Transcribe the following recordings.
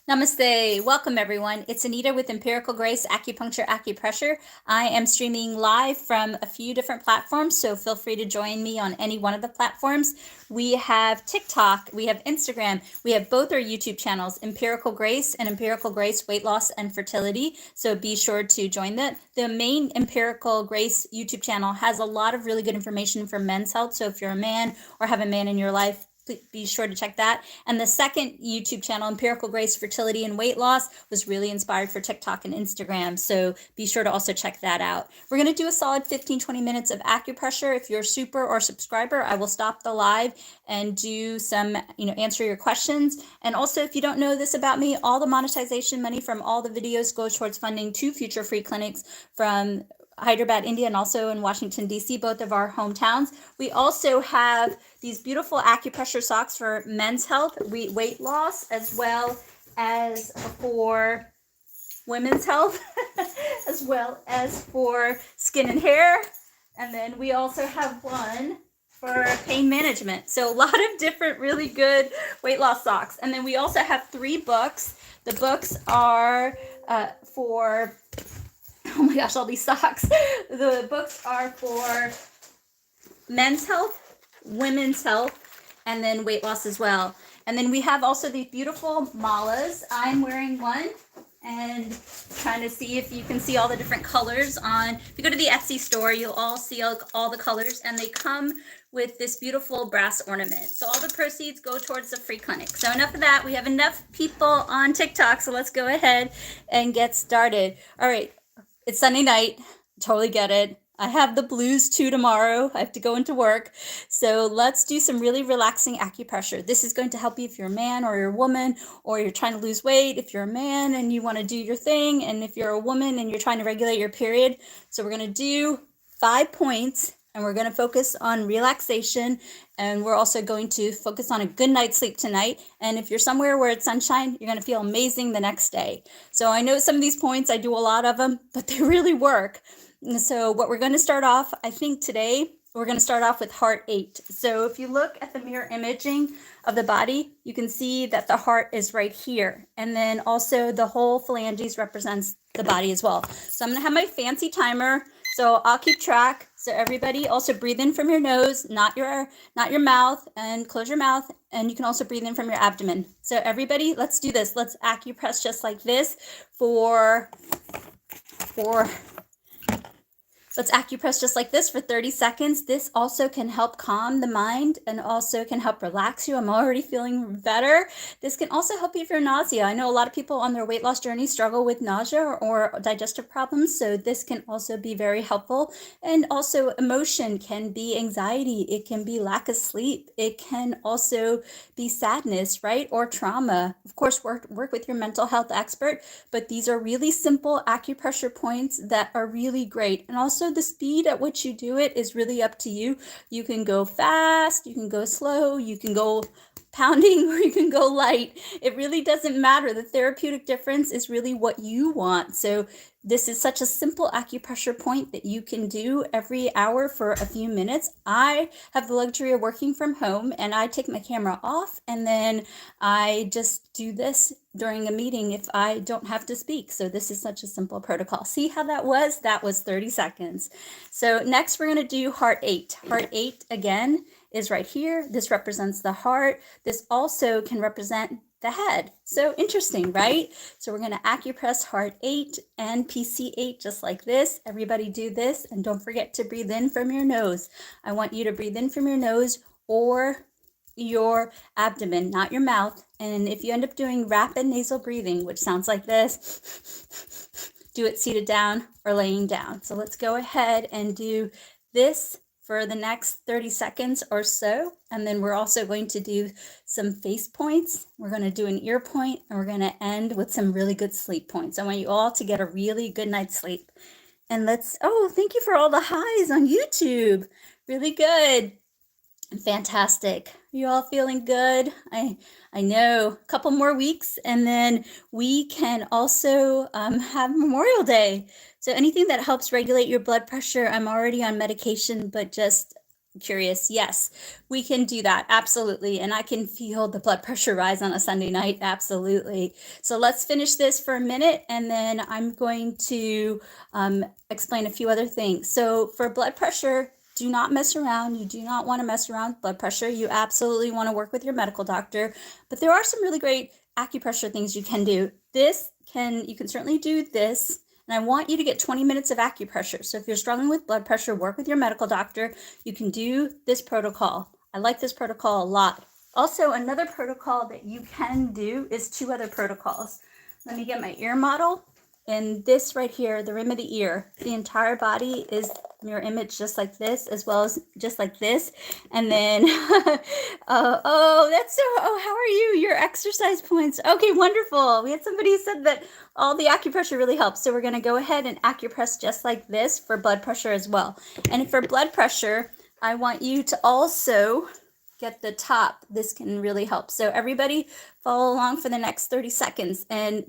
Namaste. Welcome, everyone. It's Anita with Empirical Grace Acupuncture Acupressure. I am streaming live from a few different platforms, so feel free to join me on any one of the platforms. We have TikTok, we have Instagram, we have both our YouTube channels, Empirical Grace and Empirical Grace Weight Loss and Fertility. So be sure to join that. The main Empirical Grace YouTube channel has a lot of really good information for men's health. So if you're a man or have a man in your life, be sure to check that. And the second YouTube channel, Empirical Grace Fertility and Weight Loss, was really inspired for TikTok and Instagram. So be sure to also check that out. We're going to do a solid 15-20 minutes of acupressure. If you're a super or subscriber, I will stop the live and do some, answer your questions. And also, if you don't know this about me, all the monetization money from all the videos goes towards funding 2 future free clinics from Hyderabad, India, and also in Washington, D.C., both of our hometowns. We also have these beautiful acupressure socks for men's health, weight loss, as well as for women's health, as well as for skin and hair. And then we also have one for pain management. So a lot of different really good weight loss socks. And then we also have 3 books. The books are for... Oh my gosh, all these socks. The books are for men's health, women's health, and then weight loss as well. And then we have also these beautiful malas. I'm wearing one and trying to see if you can see all the different colors on. If you go to the Etsy store, you'll all see all the colors, and they come with this beautiful brass ornament. So all the proceeds go towards the free clinic. So enough of that. We have enough people on TikTok, so let's go ahead and get started. All right. It's Sunday night. Totally get it. I have the blues too tomorrow. I have to go into work. So let's do some really relaxing acupressure. This is going to help you if you're a man or you're a woman, or you're trying to lose weight, if you're a man and you want to do your thing, and if you're a woman and you're trying to regulate your period. So we're going to do 5 points, and we're going to focus on relaxation, and we're also going to focus on a good night's sleep tonight. And if you're somewhere where it's sunshine, you're going to feel amazing the next day. So I know some of these points, I do a lot of them, but they really work. And so what we're going to start off, I think today, we're going to start off with heart 8. So if you look at the mirror imaging of the body, you can see that the heart is right here. And then also the whole phalanges represents the body as well. So I'm going to have my fancy timer. So I'll keep track. So everybody also breathe in from your nose, not your mouth, and close your mouth. And you can also breathe in from your abdomen. So everybody, let's do this. Let's acupress just like this Let's acupress just like this for 30 seconds. This also can help calm the mind and also can help relax you. I'm already feeling better. This can also help you if you're nausea. I know a lot of people on their weight loss journey struggle with nausea or digestive problems, so this can also be very helpful. And also emotion can be anxiety. It can be lack of sleep. It can also be sadness, right? Or trauma. Of course, work with your mental health expert, but these are really simple acupressure points that are really great. And also the speed at which you do it is really up to you. You can go fast, you can go slow, you can go pounding, or you can go light. It really doesn't matter. The therapeutic difference is really what you want. So this is such a simple acupressure point that you can do every hour for a few minutes. I have the luxury of working from home, and I take my camera off, and then I just do this during a meeting if I don't have to speak. So this is such a simple protocol. See how that was? That was 30 seconds. So next we're going to do heart 8. Heart 8 again is right here. This represents the heart. This also can represent the head. So interesting, right? So we're going to acupress heart 8 and PC 8 just like this. Everybody do this, and don't forget to breathe in from your nose. I want you to breathe in from your nose or your abdomen, not your mouth. And if you end up doing rapid nasal breathing, which sounds like this, do it seated down or laying down. So let's go ahead and do this for the next 30 seconds or so. And then we're also going to do some face points. We're going to do an ear point, and we're going to end with some really good sleep points. I want you all to get a really good night's sleep. And thank you for all the highs on YouTube. Really good. Fantastic. You all feeling good? I know. A couple more weeks, and then we can also have Memorial Day. So anything that helps regulate your blood pressure. I'm already on medication, but just curious, yes, we can do that. Absolutely. And I can feel the blood pressure rise on a Sunday night. Absolutely. So let's finish this for a minute, and then I'm going to explain a few other things. So for blood pressure, do not mess around. You do not want to mess around with blood pressure. You absolutely want to work with your medical doctor, but there are some really great acupressure things you can do. You can certainly do this. And I want you to get 20 minutes of acupressure. So if you're struggling with blood pressure, work with your medical doctor. You can do this protocol. I like this protocol a lot. Also, another protocol that you can do is 2 other protocols. Let me get my ear model. And this right here, the rim of the ear, the entire body is mirror image just like this, as well as just like this. And then, how are you? Your exercise points. Okay, wonderful. We had somebody who said that all the acupressure really helps. So we're going to go ahead and acupress just like this for blood pressure as well. And for blood pressure, I want you to also get the top. This can really help. So everybody follow along for the next 30 seconds. And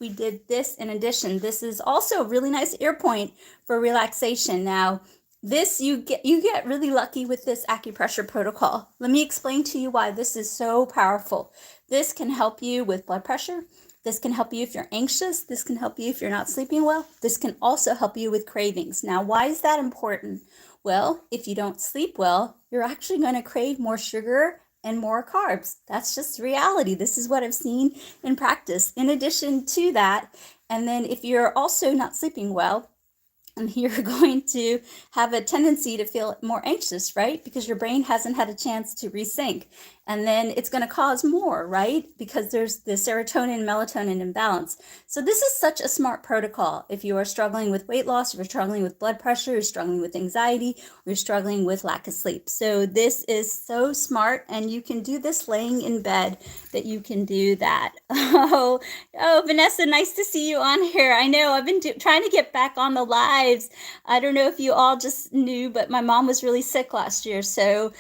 we did this in addition. This is also a really nice ear point for relaxation. Now, this you get really lucky with this acupressure protocol. Let me explain to you why this is so powerful. This can help you with blood pressure. This can help you if you're anxious. This can help you if you're not sleeping well. This can also help you with cravings. Now, why is that important? Well, if you don't sleep well, you're actually going to crave more sugar and more carbs. That's just reality. This is what I've seen in practice. In addition to that, and then if you're also not sleeping well, and you're going to have a tendency to feel more anxious, right? Because your brain hasn't had a chance to resync. And then it's going to cause more, right? Because there's the serotonin and melatonin imbalance. So this is such a smart protocol. If you are struggling with weight loss, if you're struggling with blood pressure, you're struggling with anxiety, or you're struggling with lack of sleep. So this is so smart, and you can do this laying in bed, that you can do that. Oh, Vanessa, nice to see you on here. I know I've been trying to get back on the lives. I don't know if you all just knew, but my mom was really sick last year. So,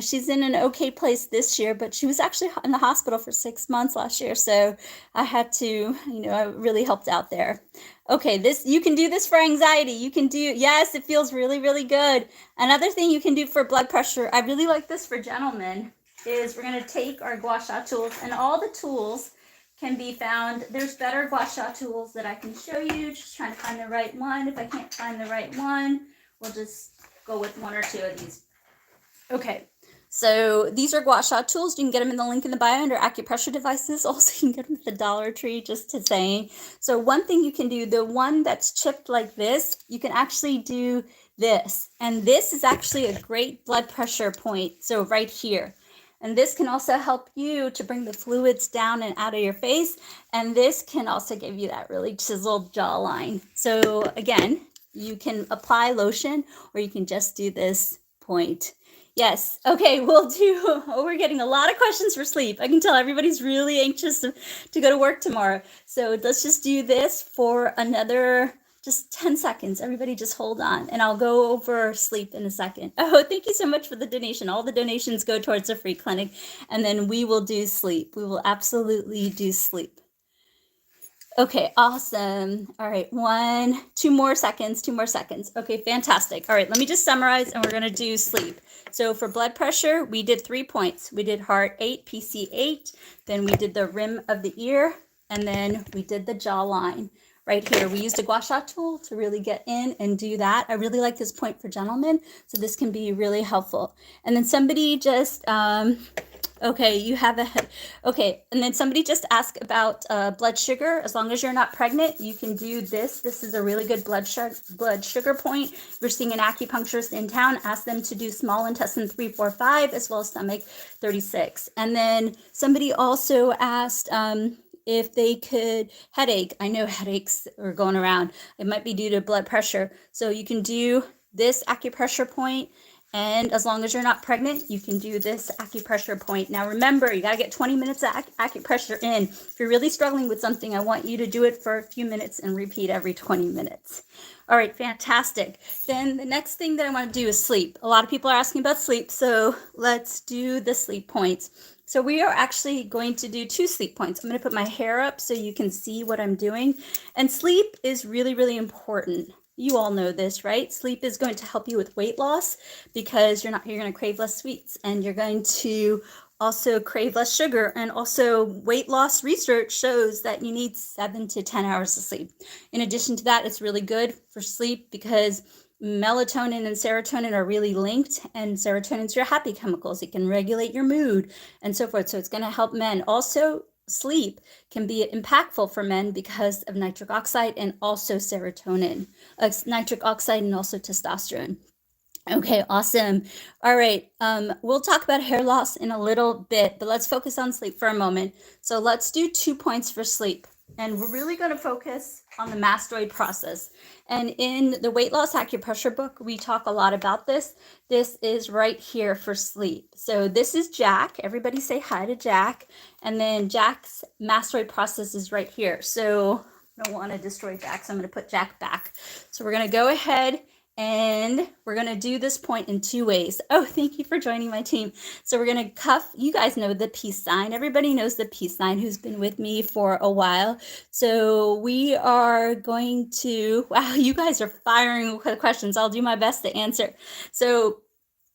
she's in an okay place this year, but she was actually in the hospital for 6 months last year. So I had to, I really helped out there. Okay, you can do this for anxiety. Yes, it feels really, really good. Another thing you can do for blood pressure, I really like this for gentlemen, is we're going to take our gua sha tools, and all the tools can be found. There's better gua sha tools that I can show you. Just trying to find the right one. If I can't find the right one, we'll just go with 1 or 2 of these. Okay, so these are gua sha tools. You can get them in the link in the bio under acupressure devices. Also, you can get them at the Dollar Tree, just to say. So one thing you can do, the one that's chipped like this, you can actually do this. And this is actually a great blood pressure point. So right here. And this can also help you to bring the fluids down and out of your face. And this can also give you that really chiseled jawline. So again, you can apply lotion, or you can just do this point. Yes. Okay, we're getting a lot of questions for sleep. I can tell everybody's really anxious to go to work tomorrow. So let's just do this for another just 10 seconds. Everybody just hold on, and I'll go over sleep in a second. Oh, thank you so much for the donation. All the donations go towards a free clinic, and then we will do sleep. We will absolutely do sleep. Okay, awesome. All right, 2 more seconds. Okay, fantastic. All right, let me just summarize, and we're going to do sleep. So for blood pressure, we did 3 points. We did heart 8, PC 8, then we did the rim of the ear, and then we did the jawline. Right here, we used a gua sha tool to really get in and do that. I really like this point for gentlemen, so this can be really helpful. And then somebody just, okay, and then somebody just asked about blood sugar. As long as you're not pregnant, you can do this. This is a really good blood sugar point. If you're seeing an acupuncturist in town, ask them to do small intestine 3, 4, 5, as well as stomach 36. And then somebody also asked, if they could headache. I know headaches are going around. It might be due to blood pressure. So you can do this acupressure point, and as long as you're not pregnant, you can do this acupressure point. Now remember, you got to get 20 minutes of acupressure in. If you're really struggling with something, I want you to do it for a few minutes and repeat every 20 minutes. All right, fantastic. Then the next thing that I want to do is sleep. A lot of people are asking about sleep, so let's do the sleep points. So we are actually going to do 2 sleep points. I'm going to put my hair up so you can see what I'm doing. And sleep is really, really important. You all know this, right? Sleep is going to help you with weight loss because you're going to crave less sweets, and you're going to also crave less sugar. And also, weight loss research shows that you need 7 to 10 hours of sleep. In addition to that, it's really good for sleep because melatonin and serotonin are really linked, and serotonin is your happy chemicals. It can regulate your mood and so forth. So it's going to help men. Also, sleep can be impactful for men because of nitric oxide and also serotonin, nitric oxide and also testosterone. Okay, awesome. All right, we'll talk about hair loss in a little bit, but let's focus on sleep for a moment. So let's do 2 points for sleep. And we're really going to focus on the mastoid process. And in the weight loss acupressure book, we talk a lot about this. This is right here for sleep. So this is Jack. Everybody say hi to Jack. And then Jack's mastoid process is right here. So I don't want to destroy Jack, so I'm going to put Jack back. So we're going to go ahead and we're going to do this point in 2 ways. Oh, thank you for joining my team. So we're going to cuff. You guys know the peace sign. Everybody knows the peace sign who's been with me for a while. So we are going to, wow, you guys are firing with questions. I'll do my best to answer. So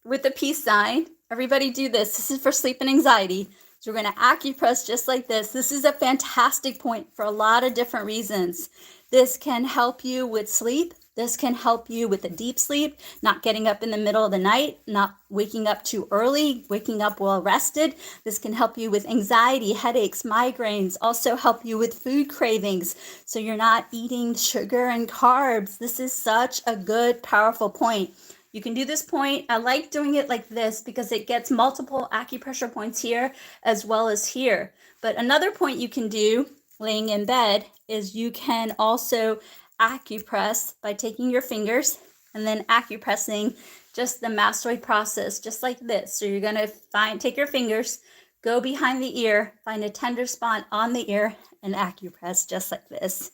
with the peace sign, everybody do this. This is for sleep and anxiety. So we're going to acupress just like this. This is a fantastic point for a lot of different reasons. This can help you with sleep. This can help you with a deep sleep, not getting up in the middle of the night, not waking up too early, waking up well rested. This can help you with anxiety, headaches, migraines, also help you with food cravings. So you're not eating sugar and carbs. This is such a good, powerful point. You can do this point. I like doing it like this because it gets multiple acupressure points here as well as here. But another point you can do laying in bed is you can also acupress by taking your fingers and then acupressing just the mastoid process, just like this. So you're going to take your fingers, go behind the ear, find a tender spot on the ear, and acupress just like this.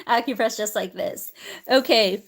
Acupress just like this. Okay,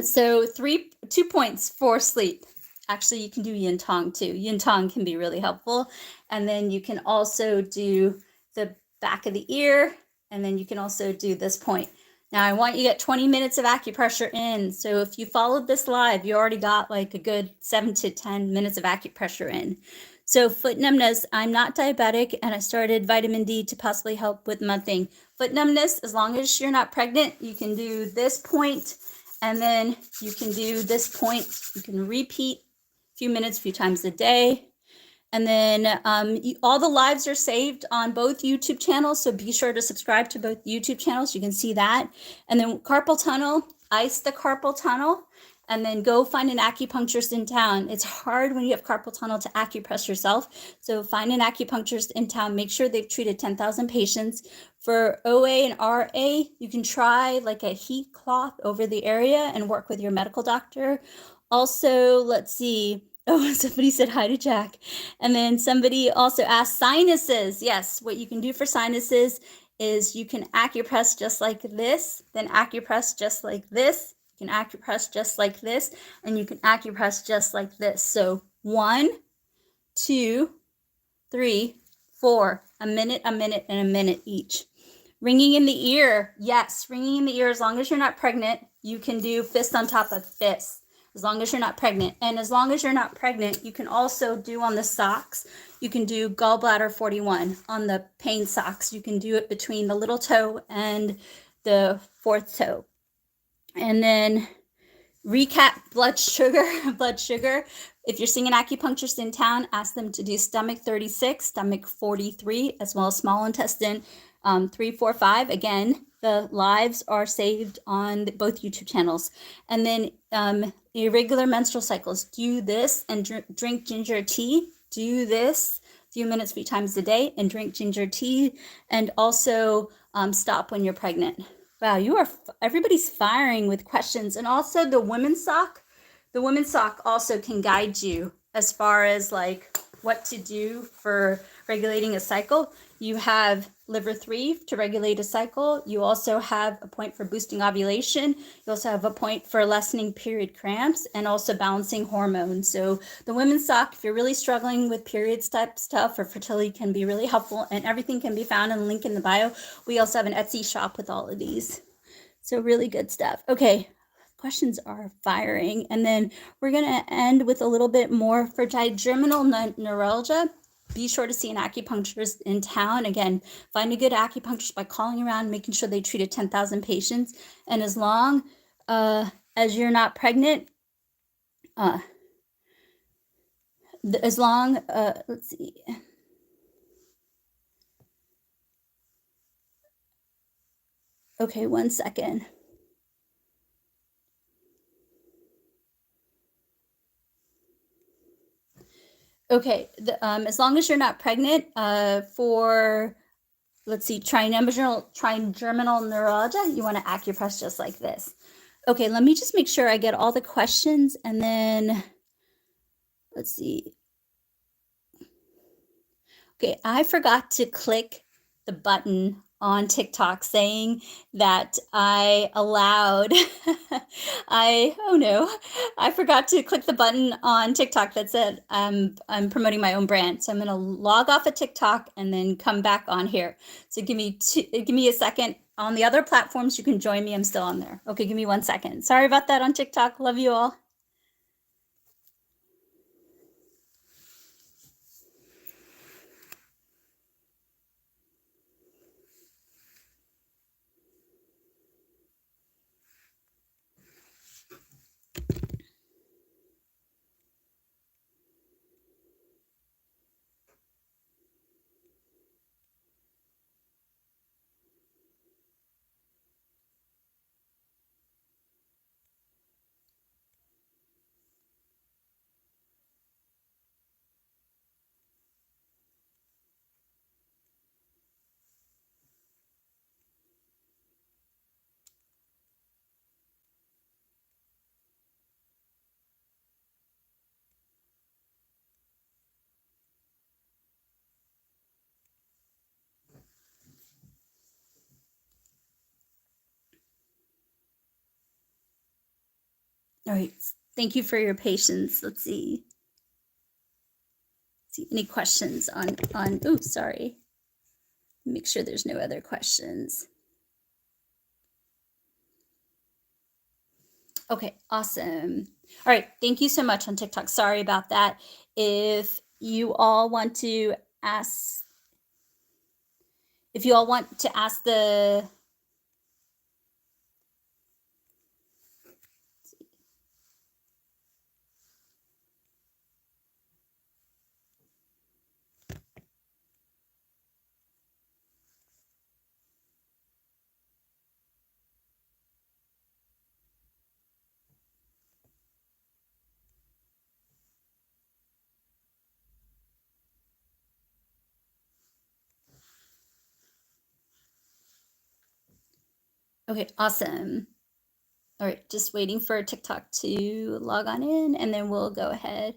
so 2 points for sleep. Actually, you can do yin tong too. Yin tong can be really helpful. And then you can also do the back of the ear, and then you can also do this point. Now, I want you to get 20 minutes of acupressure in. So if you followed this live, you already got like a good 7 to 10 minutes of acupressure in. So foot numbness, I'm not diabetic, and I started vitamin D to possibly help with monthing. Foot numbness, as long as you're not pregnant, you can do this point, and then you can do this point. You can repeat a few minutes, a few times a day. And then all the lives are saved on both YouTube channels, so be sure to subscribe to both YouTube channels. You can see that. And then carpal tunnel, ice the carpal tunnel, and then go find an acupuncturist in town. It's hard when you have carpal tunnel to acupress yourself, so find an acupuncturist in town. Make sure they've treated 10,000 patients. For OA and RA, you can try like a heat cloth over the area and work with your medical doctor. Also, let's see. Oh, somebody said hi to Jack. And then somebody also asked sinuses. Yes, what you can do for sinuses is you can acupress just like this, then acupress just like this. You can acupress just like this, and you can acupress just like this. So 1, 2, 3, 4, a minute, and a minute each. Ringing in the ear. Yes, ringing in the ear. As long as you're not pregnant, you can do fist on top of fist. As long as you're not pregnant. And as long as you're not pregnant, you can also do on the socks, you can do gallbladder 41 on the pain socks. You can do it between the little toe and the 4th toe. And then recap blood sugar. If you're seeing an acupuncturist in town, ask them to do stomach 36, stomach 43, as well as small intestine 3, 4, 5. Again, the lives are saved on both YouTube channels. And then irregular menstrual cycles, do this and drink ginger tea. Do this a few minutes, 3 times a day, and drink ginger tea. And also stop when you're pregnant. Wow, everybody's firing with questions. And also the women's sock. The women's sock also can guide you as far as like what to do for regulating a cycle. You have liver 3 to regulate a cycle. You also have a point for boosting ovulation. You also have a point for lessening period cramps and also balancing hormones. So the women's sock, if you're really struggling with periods type stuff or fertility, can be really helpful, and everything can be found in the link in the bio. We also have an Etsy shop with all of these. So really good stuff. Okay, questions are firing. And then we're going to end with a little bit more for trigeminal neuralgia. Be sure to see an acupuncturist in town. Again, find a good acupuncturist by calling around, making sure they treated 10,000 patients. And as long as you're not pregnant, let's see. Okay, 1 second. Okay, as long as you're not pregnant, for, let's see, trigeminal neuralgia, you want to acupress just like this. Okay, let me just make sure I get all the questions, and then, let's see. Okay, I forgot to click the button on TikTok saying that I allowed, oh no, I forgot to click the button on TikTok that said I'm promoting my own brand. So I'm gonna log off of TikTok and then come back on here. So give me a second. On the other platforms, you can join me. I'm still on there. Okay, give me 1 second. Sorry about that on TikTok. Love you all. All right, thank you for your patience. Let's see. Any questions on, oh, sorry. Make sure there's no other questions. Okay, awesome. All right, thank you so much on TikTok. Sorry about that. If you all want to ask the, okay, awesome. All right, just waiting for TikTok to log on in, and then we'll go ahead.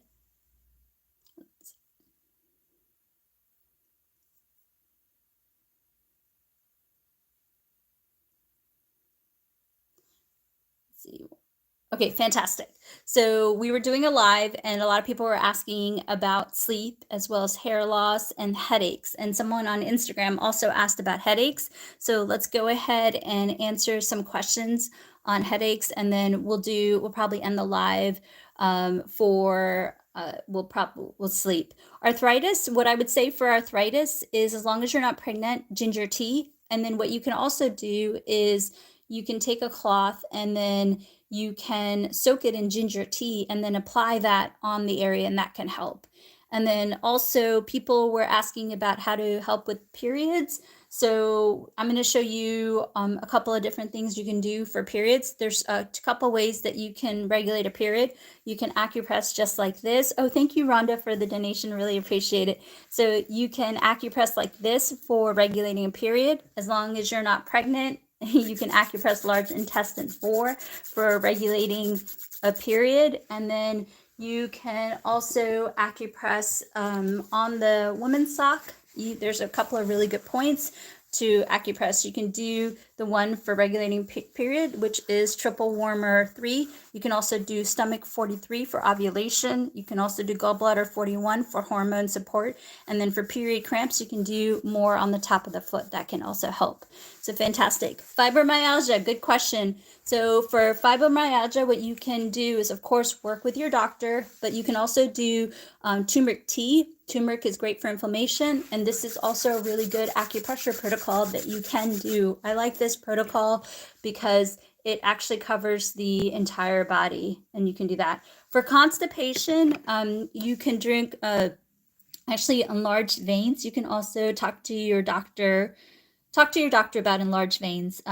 Let's see. Okay, fantastic. So we were doing a live, and a lot of people were asking about sleep as well as hair loss and headaches. And someone on Instagram also asked about headaches. So let's go ahead and answer some questions on headaches, and then we'll probably end the live we'll sleep. Arthritis, what I would say for arthritis is, as long as you're not pregnant, ginger tea. And then what you can also do is you can take a cloth and then you can soak it in ginger tea and then apply that on the area, and that can help. And then also people were asking about how to help with periods. So I'm going to show you a couple of different things you can do for periods. There's a couple ways that you can regulate a period. You can acupress just like this. Oh, thank you, Rhonda, for the donation. Really appreciate it. So you can acupress like this for regulating a period. As long as you're not pregnant, you can acupress large intestine 4 for regulating a period. And then you can also acupress on the woman's sock. There's a couple of really good points to acupress. You can do the one for regulating period, which is triple warmer 3. You can also do stomach 43 for ovulation. You can also do gallbladder 41 for hormone support. And then for period cramps, you can do more on the top of the foot. That can also help. So fantastic. Fibromyalgia, good question. So for fibromyalgia, what you can do is, of course, work with your doctor, but you can also do turmeric tea. Turmeric is great for inflammation, and this is also a really good acupressure protocol that you can do. I like this protocol because it actually covers the entire body, and you can do that. For constipation, you can drink actually enlarged veins. You can also talk to your doctor about enlarged veins.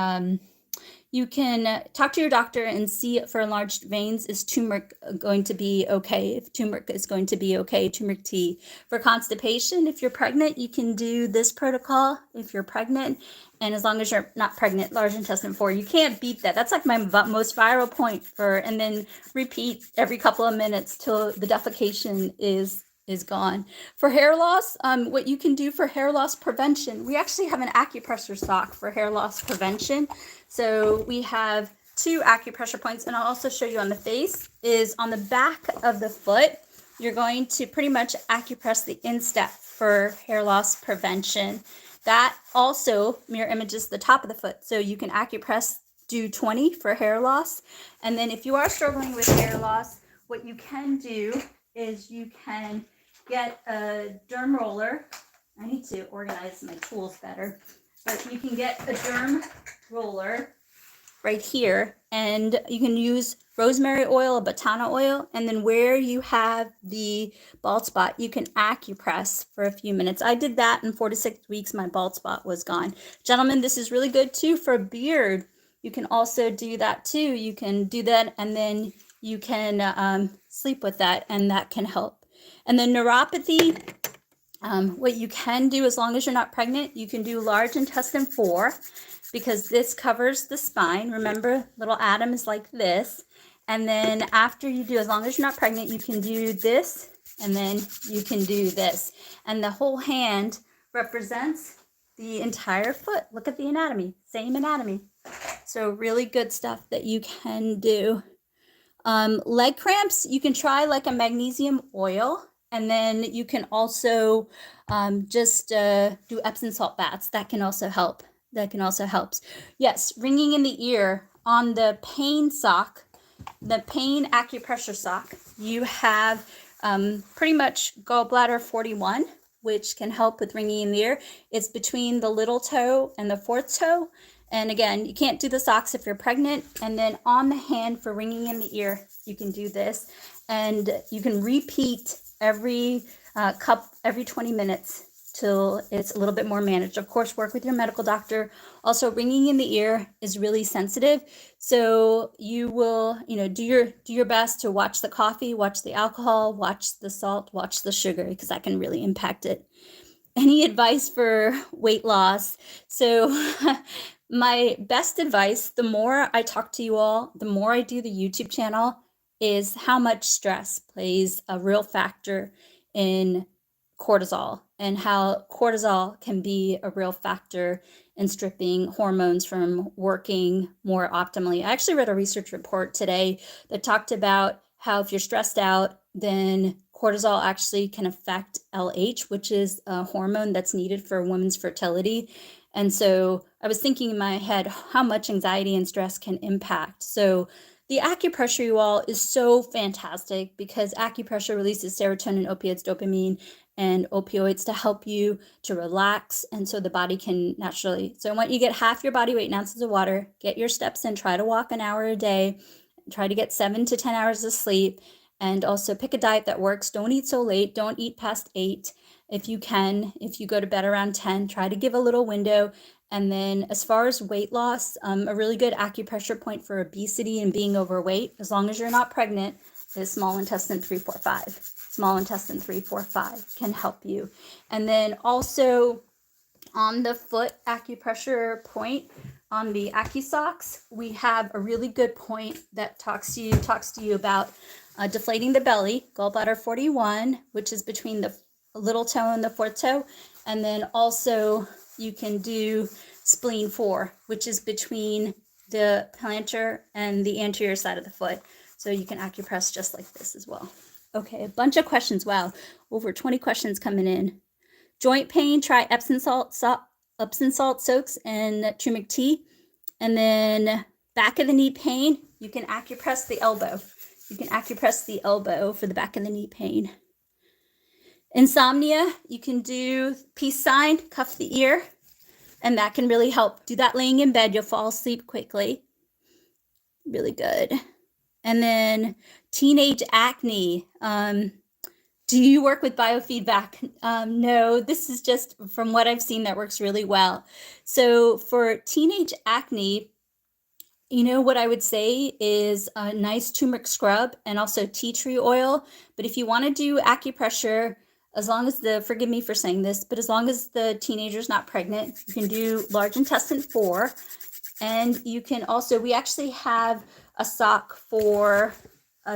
You can talk to your doctor and see for enlarged veins, is turmeric going to be okay? If turmeric is going to be okay, turmeric tea. For constipation, if you're pregnant, you can do this protocol if you're pregnant. And as long as you're not pregnant, large intestine 4, you can't beat that. That's like my most viral point and then repeat every couple of minutes till the defecation is gone. For hair loss, what you can do for hair loss prevention, we actually have an acupressure sock for hair loss prevention. So we have 2 acupressure points, and I'll also show you on the face, is on the back of the foot. You're going to pretty much acupress the instep for hair loss prevention. That also mirror images the top of the foot. So you can acupress, do 20 for hair loss. And then if you are struggling with hair loss, what you can do is you can get a derm roller. I need to organize my tools better, but you can get a derm roller right here, and you can use rosemary oil, batana oil, and then where you have the bald spot, you can acupress for a few minutes. I did that in 4 to 6 weeks. My bald spot was gone. Gentlemen, this is really good too for a beard. You can also do that too. You can do that, and then you can sleep with that, and that can help. And then neuropathy, what you can do, as long as you're not pregnant, you can do large intestine 4, because this covers the spine. Remember, little Adam is like this. And then after you do, as long as you're not pregnant, you can do this, and then you can do this. And the whole hand represents the entire foot. Look at the anatomy, same anatomy. So really good stuff that you can do. Leg cramps, you can try like a magnesium oil, and then you can also just do Epsom salt baths. That can also help. That can also help. Yes, ringing in the ear on the pain sock, the pain acupressure sock, you have pretty much gallbladder 41, which can help with ringing in the ear. It's between the little toe and the 4th toe. And again, you can't do the socks if you're pregnant. And then on the hand for ringing in the ear, you can do this. And you can repeat every 20 minutes till it's a little bit more managed. Of course, work with your medical doctor. Also, ringing in the ear is really sensitive. So you will, do your best to watch the coffee, watch the alcohol, watch the salt, watch the sugar, because that can really impact it. Any advice for weight loss? So my best advice, the more I talk to you all, the more I do the YouTube channel, is how much stress plays a real factor in cortisol, and how cortisol can be a real factor in stripping hormones from working more optimally. I actually read a research report today that talked about how if you're stressed out, then cortisol actually can affect LH, which is a hormone that's needed for a woman's fertility. And so I was thinking in my head how much anxiety and stress can impact. So the acupressure, you all, is so fantastic because acupressure releases serotonin, opiates, dopamine, and opioids to help you to relax. And so the body can naturally, so I want you to get half your body weight in ounces of water, get your steps in, try to walk an hour a day, try to get 7 to 10 hours of sleep, and also pick a diet that works. Don't eat so late. Don't eat past 8. If you can, if you go to bed around 10, try to give a little window. And then as far as weight loss, a really good acupressure point for obesity and being overweight, as long as you're not pregnant, is small intestine 3, 4, 5. Small intestine 3, 4, 5 can help you. And then also on the foot acupressure point, on the AccuSocks, we have a really good point that talks to you about deflating the belly, gallbladder 41, which is between the little toe and the 4th toe. And then also you can do spleen 4, which is between the plantar and the anterior side of the foot. So you can acupress just like this as well. Okay, a bunch of questions. Wow, over 20 questions coming in. Joint pain, try Epsom salt soaks and turmeric tea. And then back of the knee pain, you can acupress the elbow. You can acupress the elbow for the back of the knee pain. Insomnia, you can do peace sign, cuff the ear, and that can really help. Do that laying in bed, you'll fall asleep quickly. Really good. And then teenage acne. Do you work with biofeedback? No, this is just from what I've seen that works really well. So for teenage acne, you know what I would say is a nice turmeric scrub and also tea tree oil. But if you want to do acupressure, as long as forgive me for saying this, but as long as the teenager's not pregnant, you can do large intestine 4. And you can also, we actually have a sock for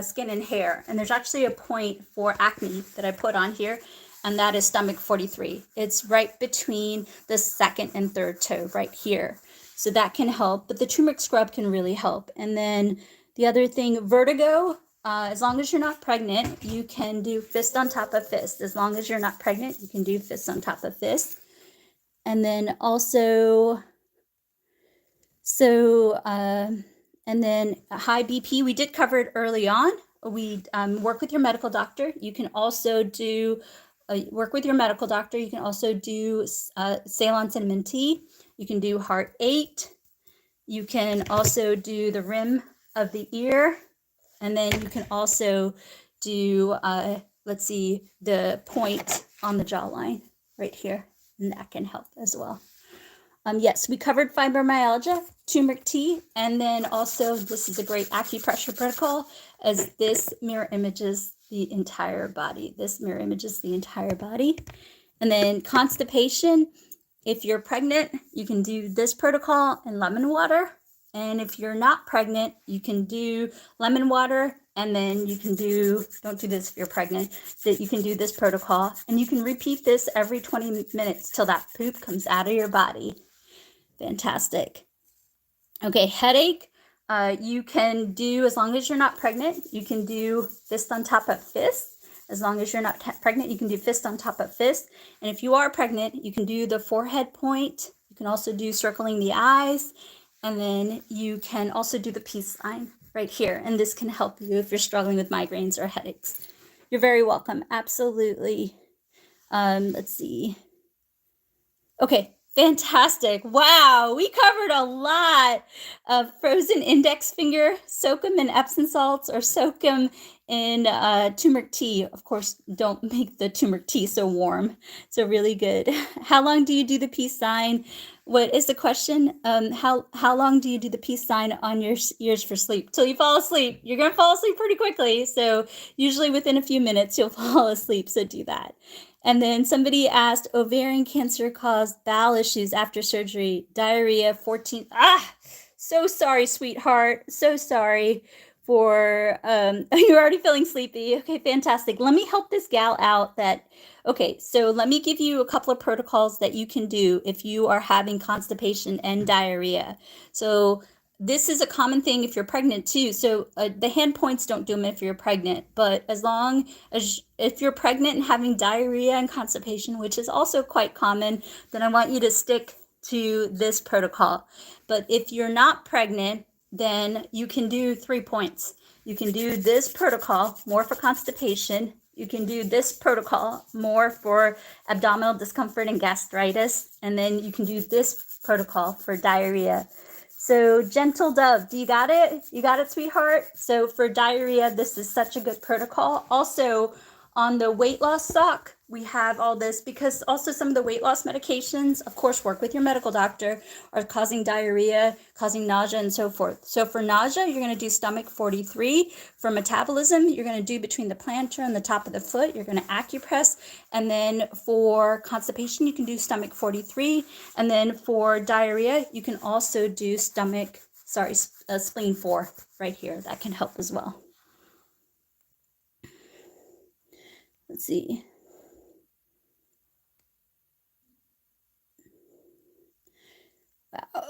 skin and hair. And there's actually a point for acne that I put on here, and that is stomach 43. It's right between the second and third toe right here. So that can help, but the turmeric scrub can really help. And then the other thing, vertigo, as long as you're not pregnant, you can do fist on top of fist. As long as you're not pregnant, you can do fist on top of fist. And then also, and then high BP, we did cover it early on. We work with your medical doctor. You can also do, work with your medical doctor. You can also do Ceylon cinnamon tea. You can do heart 8. You can also do the rim of the ear. And then you can also do, let's see, the point on the jawline right here. And that can help as well. Yes, we covered fibromyalgia, turmeric tea, and then also this is a great acupressure protocol as this mirror images the entire body. This mirror images the entire body. And then constipation, if you're pregnant, you can do this protocol and lemon water. And if you're not pregnant, you can do lemon water, and then you can do, don't do this if you're pregnant, that you can do this protocol, and you can repeat this every 20 minutes till that poop comes out of your body. Fantastic. Okay, headache, you can do, as long as you're not pregnant, you can do fist on top of fist. As long as you're not pregnant, you can do fist on top of fist. And if you are pregnant, you can do the forehead point. You can also do circling the eyes. And then you can also do the peace sign right here. And this can help you if you're struggling with migraines or headaches. You're very welcome. Absolutely. Let's see. Okay, fantastic. Wow, we covered a lot of frozen index finger. Soak them in Epsom salts or soak them in turmeric tea. Of course, don't make the turmeric tea so warm. So really good. How long do you do the peace sign? What is the question? How long do you do the peace sign on your ears for sleep? Till you fall asleep. You're going to fall asleep pretty quickly. So usually within a few minutes, you'll fall asleep. So do that. And then somebody asked, ovarian cancer caused bowel issues after surgery, diarrhea, 14. So sorry, sweetheart. So sorry for, you're already feeling sleepy. Okay, fantastic. Let me help this gal out okay, so let me give you a couple of protocols that you can do if you are having constipation and diarrhea. So this is a common thing if you're pregnant too. So the hand points don't do them if you're pregnant, but as long as if you're pregnant and having diarrhea and constipation, which is also quite common, then I want you to stick to this protocol. But if you're not pregnant, then you can do 3 points. You can do this protocol, more for constipation. You can do this protocol, more for abdominal discomfort and gastritis. And then you can do this protocol for diarrhea. So gentle dove, do you got it? You got it, sweetheart? So for diarrhea, this is such a good protocol. Also on the weight loss sock, we have all this because also some of the weight loss medications, of course, work with your medical doctor, are causing diarrhea, causing nausea, and so forth. So for nausea, you're going to do stomach 43. For metabolism, you're going to do between the plantar and the top of the foot. You're going to acupress. And then for constipation, you can do stomach 43. And then for diarrhea, you can also do spleen 4 right here. That can help as well. Let's see.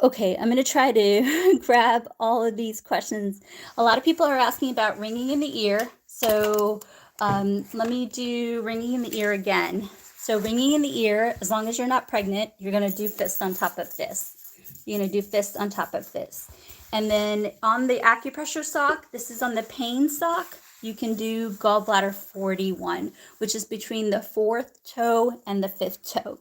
Okay, I'm going to try to grab all of these questions. A lot of people are asking about ringing in the ear. So let me do ringing in the ear again. So ringing in the ear, as long as you're not pregnant, you're going to do fist on top of fist. You're going to do fist on top of fist. And then on the acupressure sock, this is on the pain sock, you can do gallbladder 41, which is between the 4th toe and the 5th toe.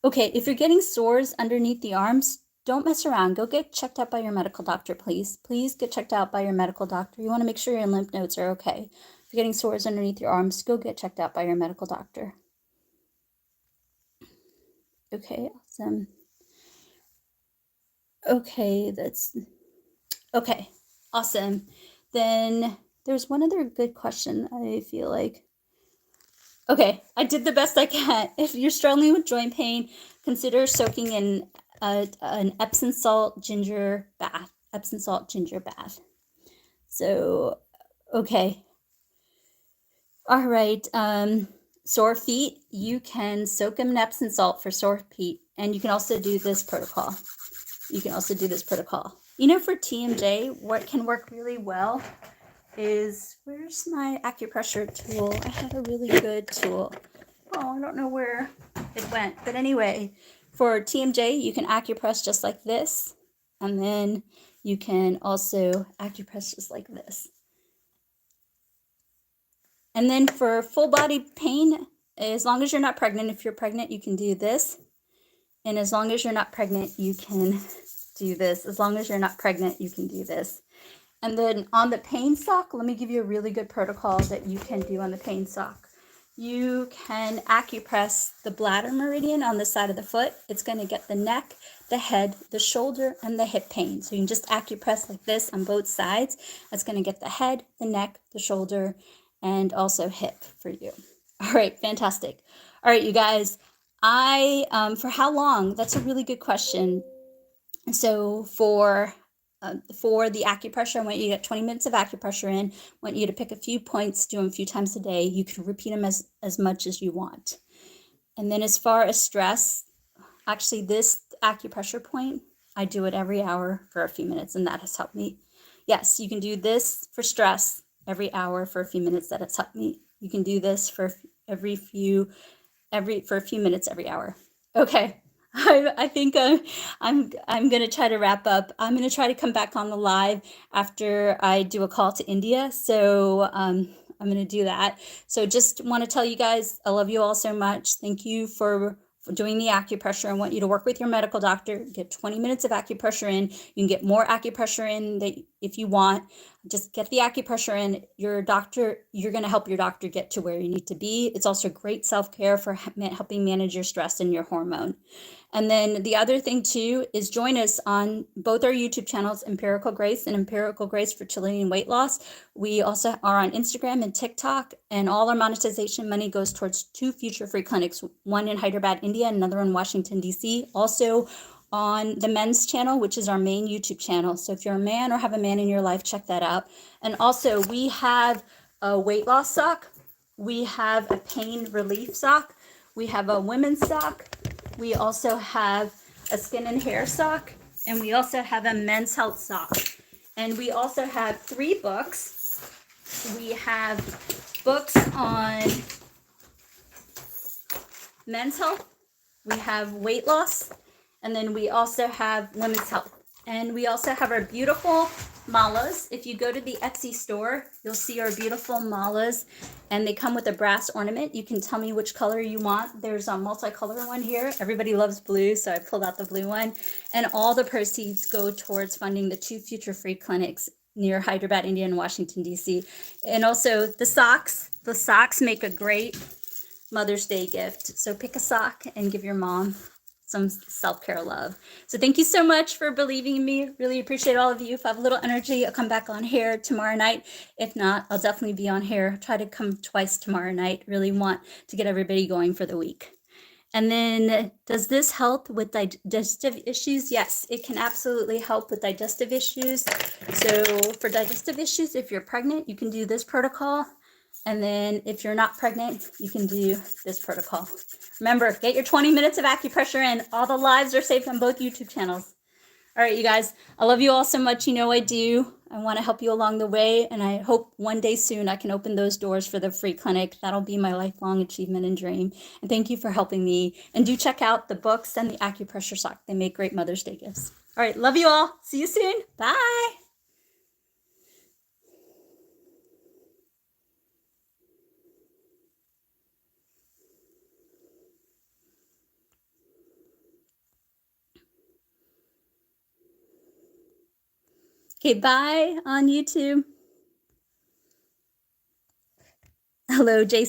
Okay, if you're getting sores underneath the arms, don't mess around. Go get checked out by your medical doctor, please. Please get checked out by your medical doctor. You want to make sure your lymph nodes are okay. If you're getting sores underneath your arms, go get checked out by your medical doctor. Okay, awesome. Okay, okay, awesome. Then there's one other good question, I feel like. Okay, I did the best I can. If you're struggling with joint pain, consider soaking in an Epsom salt ginger bath. Epsom salt ginger bath. So, okay. All right. Sore feet, you can soak them in Epsom salt for sore feet, and you can also do this protocol. You can also do this protocol. You know, for TMJ, what can work really well is, where's my acupressure tool? I have a really good tool. Oh, I don't know where it went. But anyway, for TMJ, you can acupress just like this. And then you can also acupress just like this. And then for full body pain, as long as you're not pregnant, if you're pregnant, you can do this. And as long as you're not pregnant, you can do this. As long as you're not pregnant, you can do this. And then on the pain sock, let me give you a really good protocol that you can do on the pain sock. You can acupress the bladder meridian on the side of the foot. It's going to get the neck, the head, the shoulder, and the hip pain. So you can just acupress like this on both sides. That's going to get the head, the neck, the shoulder, and also hip for you. All right, fantastic. All right, you guys, for how long? That's a really good question. So for the acupressure, I want you to get 20 minutes of acupressure in. I want you to pick a few points, do them a few times a day. You can repeat them as much as you want. And then as far as stress, actually this acupressure point, I do it every hour for a few minutes, and that has helped me. Yes, you can do this for stress every hour for a few minutes. That has helped me. You can do this for a few minutes every hour. Okay. I think I'm going to try to wrap up. I'm going to try to come back on the live after I do a call to India. So I'm going to do that. So just want to tell you guys, I love you all so much. Thank you for doing the acupressure. I want you to work with your medical doctor. Get 20 minutes of acupressure in. You can get more acupressure in if you want. Just get the acupressure in. Your doctor, you're going to help your doctor get to where you need to be. It's also great self-care for helping manage your stress and your hormone. And then the other thing too is join us on both our YouTube channels, Empirical Grace and Empirical Grace Fertility and Weight Loss. We also are on Instagram and TikTok, and all our monetization money goes towards 2 future free clinics, one in Hyderabad, India, and another in Washington, D.C. Also on the men's channel, which is our main YouTube channel. So if you're a man or have a man in your life, check that out. And also we have a weight loss sock. We have a pain relief sock. We have a women's sock. We also have a skin and hair sock, and we also have a men's health sock. And we also have 3 books. We have books on men's health, we have weight loss, and then we also have women's health. And we also have our beautiful malas. If you go to the Etsy store, you'll see our beautiful malas, and they come with a brass ornament. You can tell me which color you want. There's a multicolor one here. Everybody loves blue, so I pulled out the blue one. And all the proceeds go towards funding the 2 future free clinics near Hyderabad, India, and Washington, D.C. And also the socks. The socks make a great Mother's Day gift. So pick a sock and give your mom some self-care love. So thank you so much for believing in me. Really appreciate all of you. If I have a little energy, I'll come back on here tomorrow night. If not, I'll definitely be on here. Try to come twice tomorrow night. Really want to get everybody going for the week. And then, does this help with digestive issues? Yes, it can absolutely help with digestive issues. So for digestive issues, if you're pregnant, you can do this protocol. And then if you're not pregnant, you can do this protocol. Remember, get your 20 minutes of acupressure in. All the lives are saved on both YouTube channels. All right, you guys, I love you all so much. You know I do. I want to help you along the way, and I hope one day soon I can open those doors for the free clinic. That'll be my lifelong achievement and dream. And thank you for helping me. And do check out the books and the acupressure sock. They make great Mother's Day gifts. All right, love you all. See you soon. Bye. Okay, bye on YouTube. Hello, Jason.